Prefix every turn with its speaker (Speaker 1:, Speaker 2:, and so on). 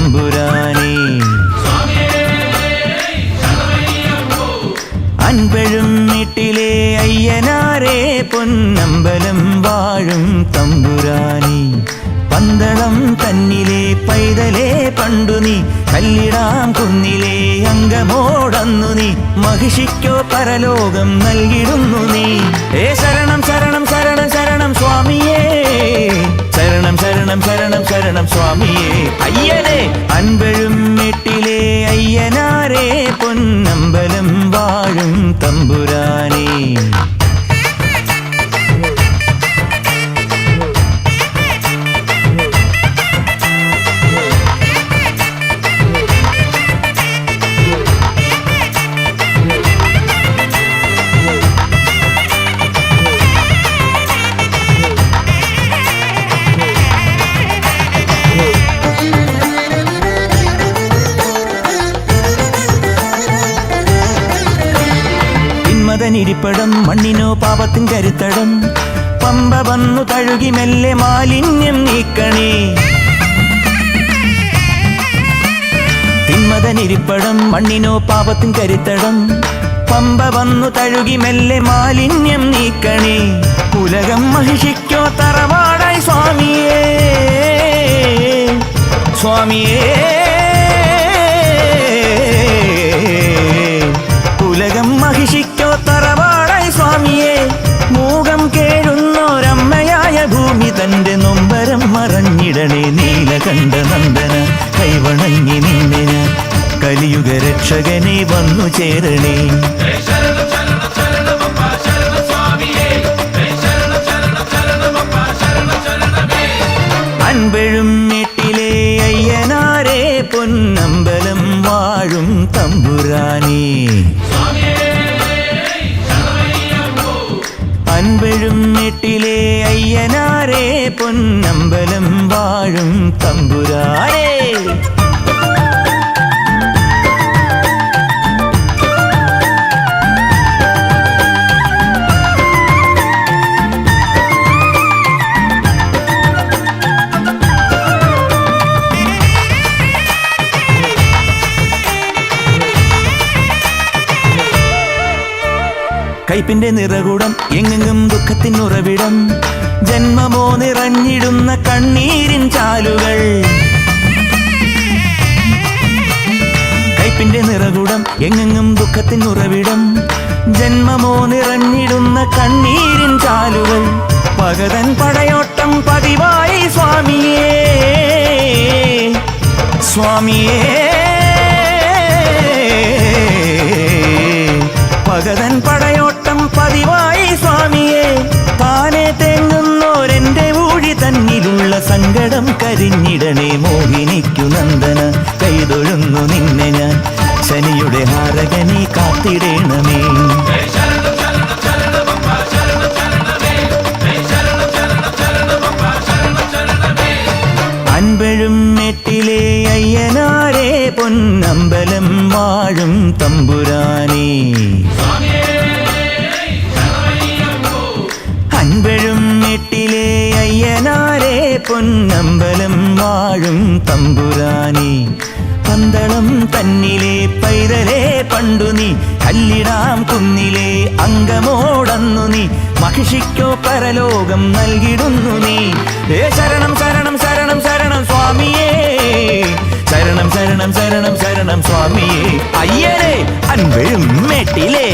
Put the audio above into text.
Speaker 1: തമ്പുരാനേ. അൻപഴും വീട്ടിലെ അയ്യനാരേ പൊന്നമ്പലം വാഴും തമ്പുരാനേ. പന്തളം തന്നിലെ പൈതലേ പണ്ടു നീ കല്ലിടാം കുന്നിലെ അംഗമോടന്നു നീ മഹിഷിക്കോ പരലോകം നൽകിടുന്നു നീ. ശരണം ശരണം ശരണം ശരണം സ്വാമിയേ, ശരണം ശരണം ശരണം ശരണം സ്വാമിയേ അയ്യനേ. അൻപഴും വീട്ടിലെ അയ്യനാരേ പൊന്നമ്പലം വാഴും തമ്പുരാനേ. ഇരിപ്പടം മണ്ണിനോ പാപത്തിൻ കരുത്തടം പമ്പ വന്നു തഴുകി മെല്ലെ മാലിന്യം നീക്കണേ. തിന്മതനിരിപ്പടം മണ്ണിനോ പാപത്തിൻ കരുത്തടം പമ്പ വന്നു തഴുകി മെല്ലെ മാലിന്യം നീക്കണേ. ഉലകം മഹിഷിക്കോ തറവാടായി സ്വാമിയേ, സ്വാമിയേ. ഉലകം മഹിഷിക്കോ തറവാടായി സ്വാമിയെ. മൂകം കേഴുന്നോരമ്മയായ ഭൂമി തന്റെ നൊമ്പരം മറഞ്ഞിടണേ. നീലകണ്ഠ നന്ദന കൈവണങ്ങി നിന്നെ ഞാൻ കലിയുഗ രക്ഷകനെ വന്നു ചേരണേ. അൻപഴും വീട്ടിലെ അയ്യനാരേ പൊന്നമ്പലം വാഴും തമ്പുരാനേ. അൻപഴും വീട്ടിലെ അയ്യനാരേ പൊന്നമ്പലം വാഴും തമ്പുരാനേ. കൈപ്പിന്റെ നിറകുടം എങ്ങെങ്ങും ദുഃഖത്തിനുറവിടം ജന്മമോ നിറഞ്ഞിടുന്ന കണ്ണീരിൻ ചാലുകൾ. കൈപ്പിന്റെ നിറകുടം എങ്ങെങ്ങും ദുഃഖത്തിനുറവിടം ജന്മമോ നിറഞ്ഞിടുന്ന കണ്ണീരിൻ ചാലുകൾ. പകതൻ പടയോട്ടം പതിവായി സ്വാമിയേ, സ്വാമിയേ. പകതൻ പടയോട്ടം പതിവായി സ്വാമിയെ. താനെ തേങ്ങുന്നോരെന്റെ ഊഴി തന്നിലുള്ള സങ്കടം കരിഞ്ഞിടണേ. മോഹിനിക്കു നന്ദന കൈതൊഴുന്നു നിന്നെ ഞാൻ ശനിയുടെ ഹാരകനെ കാത്തിടേണമേ. അൻപഴും വീട്ടിലെ അയ്യനാരേ പൊന്നമ്പലം വാഴും തമ്പുരാനേ. അൻപഴും വീട്ടിലെ അയ്യനാരേ പൊന്നമ്പലം വാഴും തമ്പുരാനേ. പന്തളം തന്നിലെ പൈതലേ പണ്ടു നീ കല്ലിടാം കുന്നിലെ അംഗമോടന്നു നീ മഹിഷിക്കോ പരലോകം നൽകിടുന്നു നീ. ശരണം ശരണം ശരണം ശരണം സ്വാമിയേ, ശരണം ശരണം ശരണം ശരണം സ്വാമിയേ അയ്യരേ. അൻപഴും വീട്ടിലെ